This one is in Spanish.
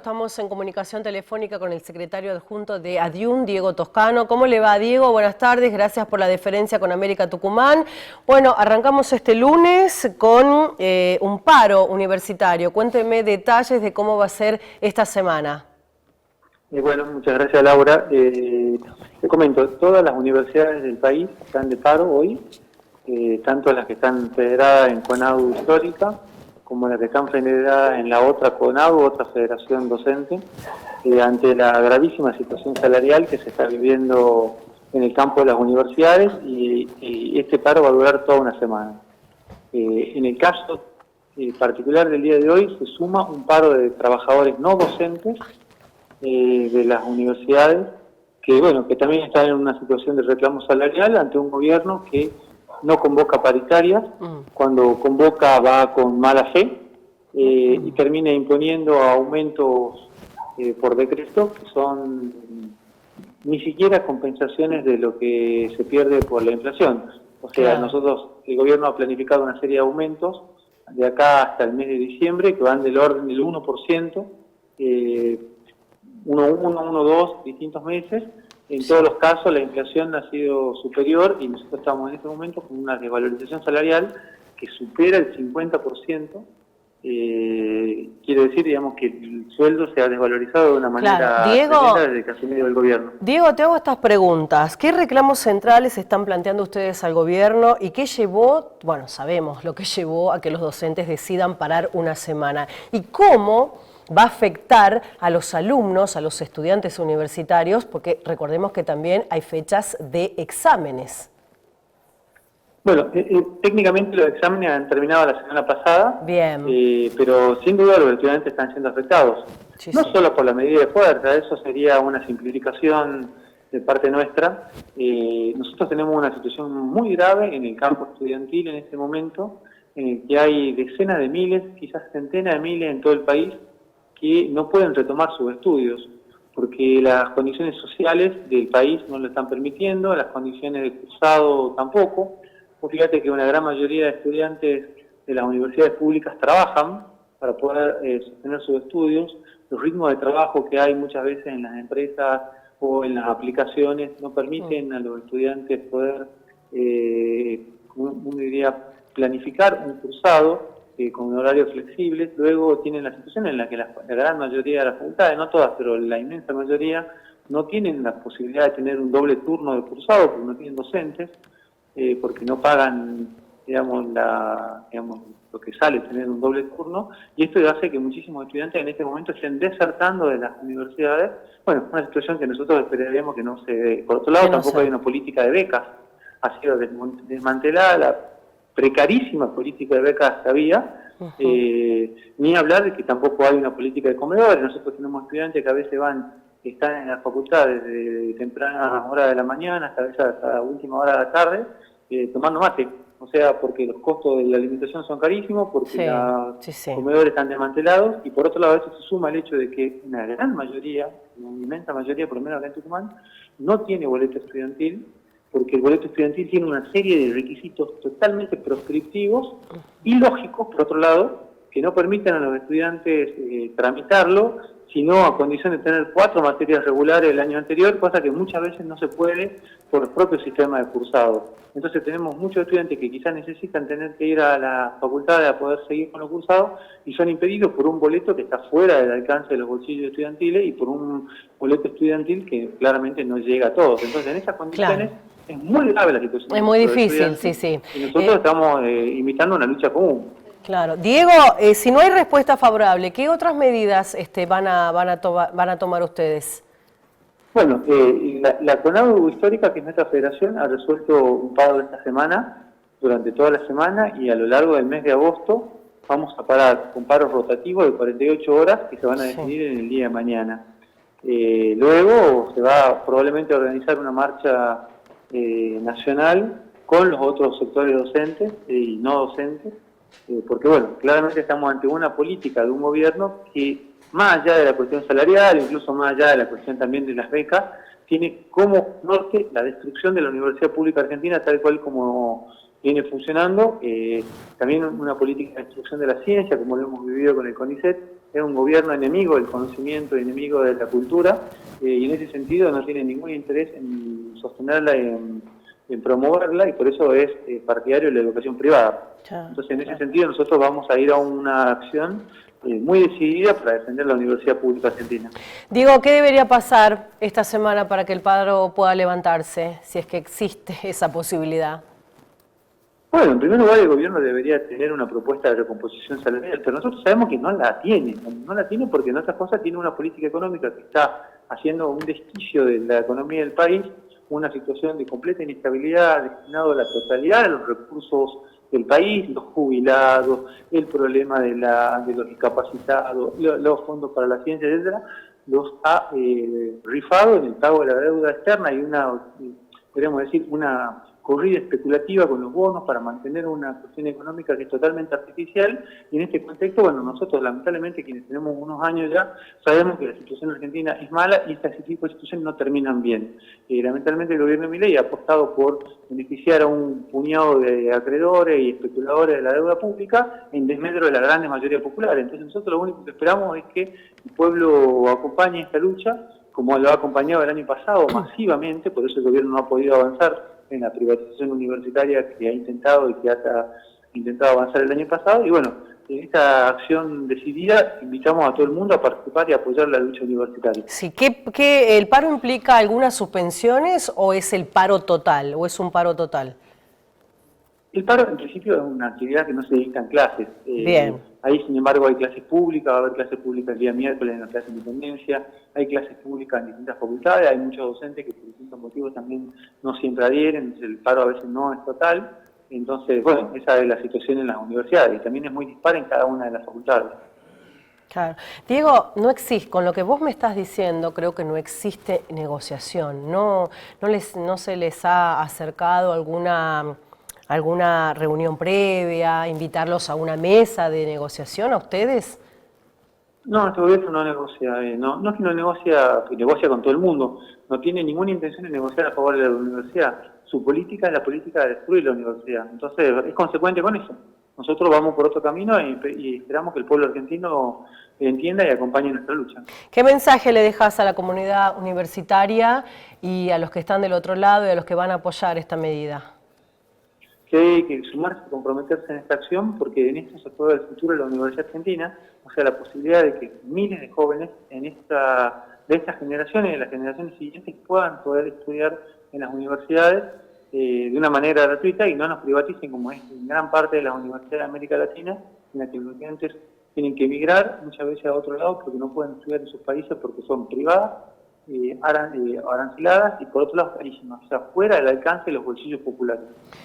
estamos en comunicación telefónica con el secretario adjunto de ADIUN, Diego Toscano. ¿Cómo le va, Diego? Buenas tardes, gracias por la deferencia con América Tucumán. Bueno, arrancamos este lunes con un paro universitario. Cuénteme detalles de cómo va a ser esta semana. Bueno, muchas gracias, Laura. Te comento, todas las universidades del país están de paro hoy, tanto las que están federadas en CONADU histórica, como las que están federadas en la otra CONADU, otra federación docente, ante la gravísima situación salarial que se está viviendo en el campo de las universidades, y este paro va a durar toda una semana. En el caso particular del día de hoy se suma un paro de trabajadores no docentes de las universidades, que bueno, que también están en una situación de reclamo salarial ante un gobierno que no convoca paritarias, cuando convoca va con mala fe, y termina imponiendo aumentos por decreto, que son ni siquiera compensaciones de lo que se pierde por la inflación. O sea, nosotros, el gobierno ha planificado una serie de aumentos de acá hasta el mes de diciembre, que van del orden del 1%, 1,2 distintos meses. En todos los casos la inflación ha sido superior y nosotros estamos en este momento con una desvalorización salarial que supera el 50%. Quiere decir, digamos, que el sueldo se ha desvalorizado de una manera tremenda desde que asumió el gobierno. Diego, te hago estas preguntas. ¿Qué reclamos centrales están planteando ustedes al gobierno y qué llevó, bueno, sabemos lo que llevó a que los docentes decidan parar una semana? ¿Y cómo va a afectar a los alumnos, a los estudiantes universitarios? Porque recordemos que también hay fechas de exámenes. Bueno, técnicamente los exámenes han terminado la semana pasada. Bien. Pero sin duda los estudiantes están siendo afectados. Sí, no solo por la medida de fuerza, eso sería una simplificación de parte nuestra. Nosotros tenemos una situación muy grave en el campo estudiantil en este momento, en el que hay decenas de miles, quizás centenas de miles en todo el país, que no pueden retomar sus estudios, porque las condiciones sociales del país no lo están permitiendo, las condiciones de cursado tampoco. Fíjate que una gran mayoría de estudiantes de las universidades públicas trabajan para poder sostener sus estudios. Los ritmos de trabajo que hay muchas veces en las empresas o en las aplicaciones no permiten a los estudiantes poder, uno diría, planificar un cursado con un horario flexible. Luego tienen la situación en la que la gran mayoría de las facultades, no todas, pero la inmensa mayoría, no tienen la posibilidad de tener un doble turno de cursado porque no tienen docentes, porque no pagan, digamos, lo que sale tener un doble turno, y esto hace que muchísimos estudiantes en este momento estén desertando de las universidades. Bueno, una situación que nosotros esperaríamos que no se dé. Por otro lado, tampoco hay una política de becas, ha sido desmantelada la precarísima política de becas que había, ni hablar de que tampoco hay una política de comedores. Nosotros tenemos estudiantes que a veces están en la facultad desde tempranas horas de la mañana hasta a veces hasta la última hora de la tarde, tomando mate. O sea, porque los costos de la alimentación son carísimos, porque los comedores están desmantelados, y por otro lado eso se suma el hecho de que una gran mayoría, una inmensa mayoría, por lo menos acá en Tucumán, no tiene boleto estudiantil, porque el boleto estudiantil tiene una serie de requisitos totalmente proscriptivos y lógicos, por otro lado, que no permiten a los estudiantes tramitarlo, sino a condición de tener 4 materias regulares el año anterior, cosa que muchas veces no se puede por el propio sistema de cursado. Entonces tenemos muchos estudiantes que quizás necesitan tener que ir a la facultad a poder seguir con los cursados, y son impedidos por un boleto que está fuera del alcance de los bolsillos estudiantiles y por un boleto estudiantil que claramente no llega a todos. Entonces en esas condiciones es muy grave la situación. Es muy difícil, sí. Y nosotros estamos invitando a una lucha común. Claro. Diego, si no hay respuesta favorable, ¿qué otras medidas van a tomar ustedes? Bueno, la CONADU histórica, que es nuestra federación, ha resuelto un paro esta semana, durante toda la semana, y a lo largo del mes de agosto vamos a parar con paros rotativos de 48 horas que se van a decidir en el día de mañana. Luego se va probablemente a organizar una marcha nacional con los otros sectores docentes y no docentes, porque bueno, claramente estamos ante una política de un gobierno que, más allá de la cuestión salarial, incluso más allá de la cuestión también de las becas, tiene como norte la destrucción de la Universidad Pública Argentina, tal cual como viene funcionando. También una política de instrucción de la ciencia, como lo hemos vivido con el CONICET, es un gobierno enemigo del conocimiento, enemigo de la cultura, y en ese sentido no tiene ningún interés en sostenerla, en promoverla, y por eso es partidario de la educación privada. Entonces, en ese sentido, nosotros vamos a ir a una acción muy decidida para defender la Universidad Pública Argentina. Diego, ¿qué debería pasar esta semana para que el paro pueda levantarse, si es que existe esa posibilidad? Bueno, en primer lugar el gobierno debería tener una propuesta de recomposición salarial, pero nosotros sabemos que no la tiene porque en otras cosas tiene una política económica que está haciendo un desquicio de la economía del país, una situación de completa inestabilidad, destinado a la totalidad de los recursos del país, los jubilados, el problema de los discapacitados, los fondos para la ciencia, etcétera, los ha rifado en el pago de la deuda externa y podríamos decir, una corrida especulativa con los bonos para mantener una cuestión económica que es totalmente artificial, y en este contexto, bueno, nosotros lamentablemente quienes tenemos unos años ya, sabemos que la situación argentina es mala y este tipo de situaciones no terminan bien. Lamentablemente el gobierno de Milei ha apostado por beneficiar a un puñado de acreedores y especuladores de la deuda pública en desmedro de la gran mayoría popular. Entonces nosotros lo único que esperamos es que el pueblo acompañe esta lucha, como lo ha acompañado el año pasado masivamente, por eso el gobierno no ha podido avanzar en la privatización universitaria que ha intentado y que ha intentado avanzar el año pasado. Y bueno, en esta acción decidida invitamos a todo el mundo a participar y apoyar la lucha universitaria. Sí, ¿qué el paro implica algunas suspensiones o es el paro total, o es un paro total? El paro, en principio, es una actividad que no se dictan clases. Bien. Ahí, sin embargo, hay clases públicas, va a haber clases públicas el día miércoles en la clase de Independencia, hay clases públicas en distintas facultades, hay muchos docentes que por distintos motivos también no siempre adhieren, el paro a veces no es total. Entonces, bueno, esa es la situación en las universidades y también es muy dispar en cada una de las facultades. Claro. Diego, no existe, con lo que vos me estás diciendo, creo que no existe negociación, no se les ha acercado alguna reunión previa, invitarlos a una mesa de negociación a ustedes. No, este gobierno no negocia, no es que no negocia, que negocia con todo el mundo, no tiene ninguna intención de negociar a favor de la universidad. Su política es la política de destruir la universidad, entonces es consecuente con eso. Nosotros vamos por otro camino y esperamos que el pueblo argentino entienda y acompañe nuestra lucha. ¿Qué mensaje le dejas a la comunidad universitaria y a los que están del otro lado y a los que van a apoyar esta medida? Que hay que sumarse y comprometerse en esta acción, porque en esto se juega el futuro de la Universidad Argentina, o sea, la posibilidad de que miles de jóvenes de estas generaciones y de las generaciones siguientes puedan poder estudiar en las universidades de una manera gratuita y no nos privaticen como es en gran parte de las universidades de América Latina, en las que los estudiantes tienen que emigrar muchas veces a otro lado porque no pueden estudiar en sus países porque son privadas, aranceladas y por otro lado carísimas, o sea, fuera del alcance de los bolsillos populares.